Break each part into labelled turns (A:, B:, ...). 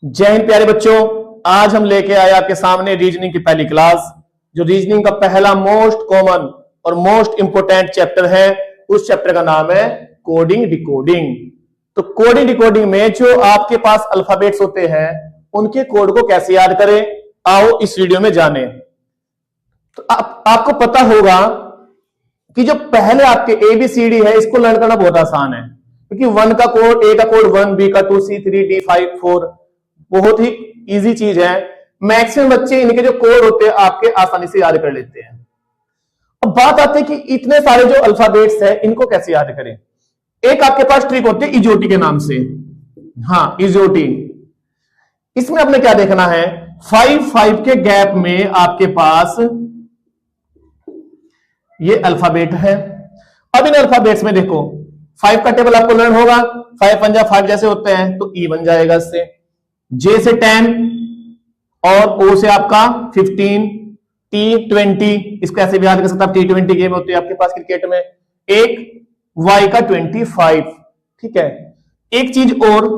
A: जय हिंद प्यारे बच्चों। आज हम लेके आए आपके सामने रीजनिंग की पहली क्लास, जो रीजनिंग का पहला मोस्ट कॉमन और मोस्ट इंपोर्टेंट चैप्टर है। उस चैप्टर का नाम है कोडिंग डिकोडिंग। तो कोडिंग डिकोडिंग में जो आपके पास अल्फाबेट्स होते हैं उनके कोड को कैसे याद करें, आओ इस वीडियो में जाने। तो आपको पता होगा कि जो पहले आपके ABCD है इसको लर्न करना बहुत आसान है, क्योंकि वन का कोड, ए का कोड 1, बी का 2, C 3, D 5 4 बहुत ही इजी चीज है। मैक्सिमम बच्चे इनके जो कोड होते हैं आपके आसानी से याद कर लेते हैं। अब बात आती है कि इतने सारे जो अल्फाबेट्स है इनको कैसे याद करें। एक आपके पास ट्रिक होती है इजोटी के नाम से। हाँ, इजोटी। इसमें आपने क्या देखना है, 5 के गैप में आपके पास ये अल्फाबेट है। अब इन अल्फाबेट्स में देखो 5 का टेबल आपको लर्न होगा। 5 पंजा 5 जैसे होते हैं तो E बन जाएगा इससे, J से 10 और O से आपका 15, T 20, इसको ऐसे भी याद कर सकते हैं। T20 गेम होती है आपके पास क्रिकेट में। एक Y का 25, ठीक है। एक चीज और,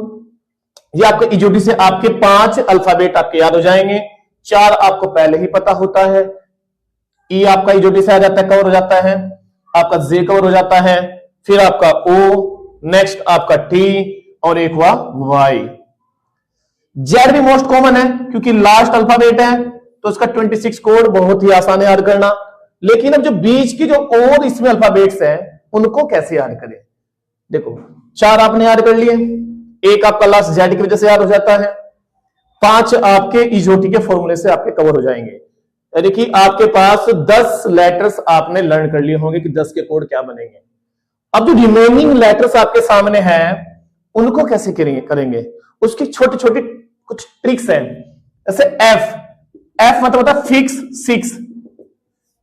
A: ये आपके इजोटी से आपके 5 अल्फाबेट आपके याद हो जाएंगे। 4 आपको पहले ही पता होता है। E आपका इजोटी से आ जाता है, कवर हो जाता है। आपका J कवर हो जाता है, फिर आपका O, नेक्स्ट आपका T और एक हुआ Y। Z भी मोस्ट कॉमन है क्योंकि लास्ट अल्फाबेट है, तो इसका 26 कोड बहुत ही आसान है याद करना। लेकिन अब जो बीच की जो और इसमें अल्फाबेट्स हैं उनको कैसे याद करें। देखो 4 आपने याद कर लिए, एक आपका लास्ट Z की वजह से याद हो जाता है, 5 आपके इजोटी के फॉर्मूले से आपके कवर हो जाएंगे। यानी कि आपके पास 10 लेटर्स आपने लर्न कर लिए होंगे कि 10 के कोड क्या बनेंगे। अब जो रिमेनिंग लेटर्स आपके सामने हैं उनको कैसे करेंगे, उसकी छोटी छोटी कुछ ट्रिक्स हैं। जैसे F मतलब होता है फिक्स 6,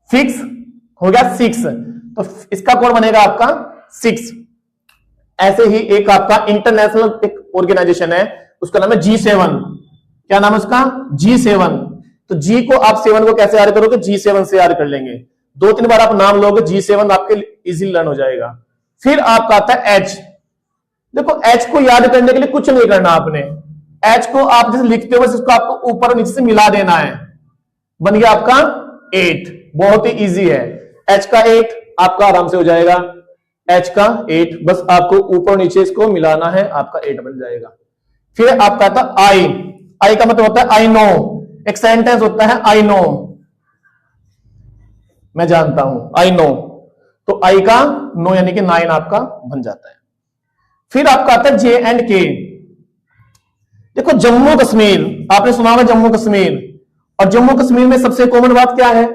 A: फिक्स हो गया 6, तो इसका कोड बनेगा आपका 6। ऐसे ही एक आपका इंटरनेशनल एक ऑर्गेनाइजेशन है, उसका नाम है G7। क्या नाम है उसका? G7। तो G को आप 7 को कैसे याद करोगे? G7 से याद कर लेंगे। 2-3 बार आप नाम लोगे, G7 आपके इजीली लर्न हो जाएगा। फिर आपका आता है H। देखो H को याद करने के लिए कुछ नहीं करना आपने। H को आप जैसे लिखते हो बस इसको आपको ऊपर और नीचे से मिला देना है, बन गया आपका 8। बहुत ही इजी है। H का 8 आपका आराम से हो जाएगा। H का 8 बस आपको ऊपर नीचे इसको मिलाना है, आपका 8 बन जाएगा। फिर आपका आता है I का मतलब होता है आई नो। एक सेंटेंस होता है आई नो, मैं जानता हूं, आई नो। तो I का 9 यानी कि 9 आपका बन जाता है। फिर आपका आता है J&K। देखो जम्मू कश्मीर, आपने सुना होगा जम्मू कश्मीर, और जम्मू कश्मीर में सबसे कॉमन बात क्या है?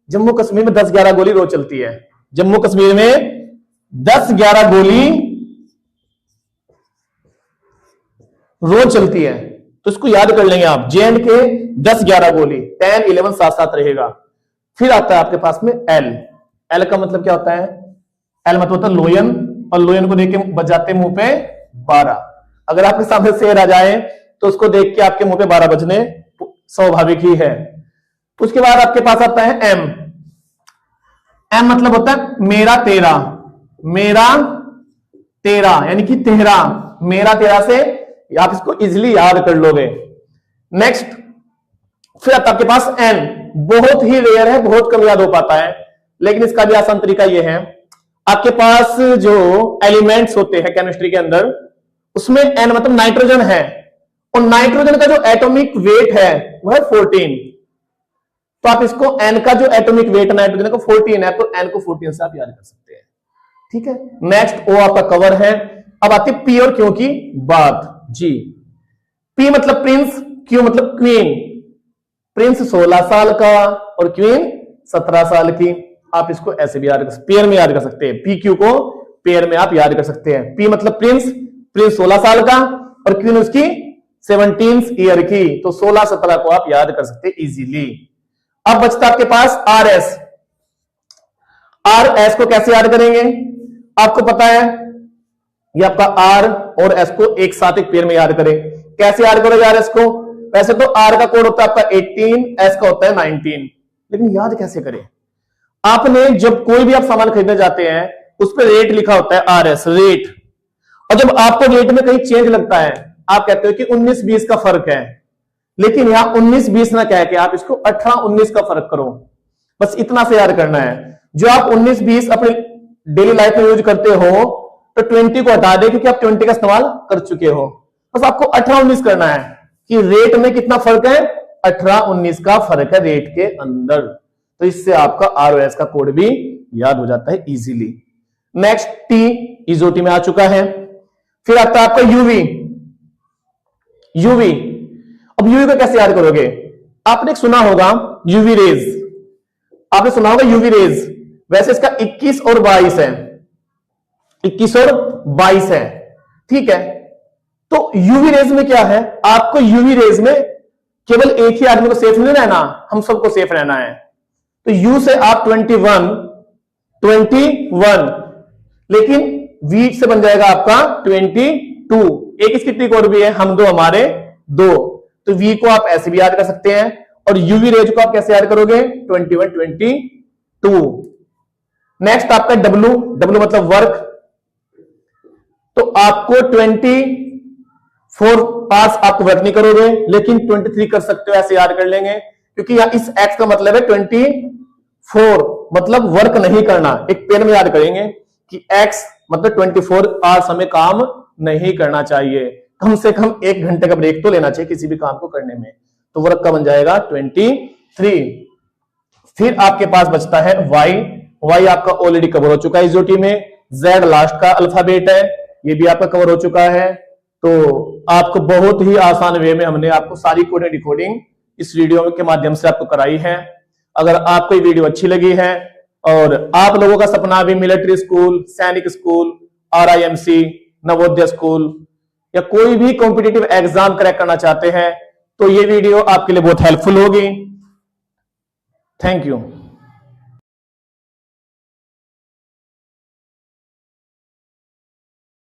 A: जम्मू कश्मीर में 10-11 गोली रोज चलती है। जम्मू कश्मीर में 10-11 गोली रोज चलती है, तो इसको याद कर लेंगे आप। J&K 10-11 गोली, 10 11 साथ रहेगा। फिर आता है आपके पास में L का मतलब क्या होता है? L मतलब होता है लोयन, और लोयन को देख के बजाते मुंह पे 12। अगर आपके सामने शेर आ जाए तो उसको देख के आपके मुंह पे 12 बजने स्वाभाविक ही है। उसके बाद आपके पास आता है M मतलब होता है मेरा तेरा, मेरा तेरा यानी कि तेरा, मेरा तेरा से आप इसको इजीली याद कर लोगे। नेक्स्ट फिर आता है आपके पास N। बहुत ही रेयर है, बहुत कम याद हो पाता है, लेकिन इसका भी आसान तरीका यह है। आपके पास जो एलिमेंट्स होते हैं केमिस्ट्री के अंदर, उसमें N मतलब नाइट्रोजन है, और नाइट्रोजन का जो एटॉमिक वेट है वह है 14। तो आप इसको N का जो एटॉमिक वेट नाइट्रोजन का 14 है, तो N को 14 से आप याद कर सकते हैं। ठीक है। नेक्स्ट O आपका कवर है। अब आती P और Q की बात। जी, P मतलब प्रिंस, Q मतलब क्वीन। प्रिंस 16 साल का और क्वीन 17 साल की। आप इसको ऐसे भी याद कर सकते, पेयर में याद कर सकते हैं। PQ को पेयर में आप याद कर सकते हैं। P मतलब प्रिंस 16 साल का और क्वीन उसकी 17 ईयर की, तो 16-17 को आप याद कर सकते हैं इजीली। अब बचता आपके पास RS को कैसे याद करेंगे? आपको पता है ये आपका R और S को एक साथ एक पेयर में याद करें। कैसे याद करोगे RS को? वैसे तो R का कोड होता है आपका 18, S का होता है 19, लेकिन याद कैसे करें? आपने जब कोई भी आप सामान खरीदने जाते हैं उस पर रेट लिखा होता है RS, रेट। और जब आपको रेट में कहीं चेंज लगता है आप कहते हो कि 19-20 का फर्क है, लेकिन यहां 19-20 ना कह के आप इसको 18-19 का फर्क करो, बस इतना से याद करना है। जो आप 19-20 अपने डेली लाइफ में यूज करते हो तो 20 को हटा दे, क्योंकि आप 20 का इस्तेमाल कर चुके हो। बस आपको 18-19 करना है कि रेट में कितना फर्क है, 18-19 का फर्क है रेट के अंदर। तो इससे आपका ROS का कोड भी याद हो जाता है इजीली। नेक्स्ट टी इजोटी में आ चुका है। फिर आता है आपका यूवी। यूवी, अब यूवी को कैसे याद करोगे? आपने सुना होगा यूवी रेज, आपने सुना होगा यूवी रेज। वैसे इसका 21 और 22 है, 21 और 22 है, ठीक है। तो यूवी रेज में क्या है, आपको यूवी रेज में केवल एक ही आदमी को सेफ नहीं रहना, हम सबको सेफ रहना है। तो यू से आप 21, लेकिन वी से बन जाएगा आपका 22। एक इसकी ट्रिक और भी है, हम दो हमारे दो, तो वी को आप ऐसे भी याद कर सकते हैं। और यूवी रेज को आप कैसे याद करोगे, 21, 22। नेक्स्ट आपका डब्ल्यू, डब्ल्यू मतलब वर्क। तो आपको 24 आवर्स आपको वर्क नहीं करोगे, लेकिन 23 कर सकते हो, ऐसे याद कर लेंगे, क्योंकि यहां इस एक्स का मतलब है 24, मतलब वर्क नहीं करना। एक पेन में याद करेंगे कि एक्स मतलब 24 आवर्स हमें काम नहीं करना चाहिए, कम से कम 1 घंटे का ब्रेक तो लेना चाहिए किसी भी काम को करने में। तो वर्क का बन जाएगा 23। फिर आपके पास बचता है वाई। वाई आपका ऑलरेडी कवर हो चुका है इजोटी में। जेड लास्ट का अल्फाबेट है, ये भी आपका कवर हो चुका है। तो आपको बहुत ही आसान वे में हमने आपको सारी कोडिंग डिकोडिंग इस वीडियो के माध्यम से आपको कराई है। अगर आपको ये वीडियो अच्छी लगी है और आप लोगों का सपना भी मिलिट्री स्कूल, सैनिक स्कूल, RIMC, नवोदय स्कूल या कोई भी कॉम्पिटिटिव एग्जाम क्रैक करना चाहते हैं, तो ये वीडियो आपके लिए बहुत हेल्पफुल होगी। Thank you.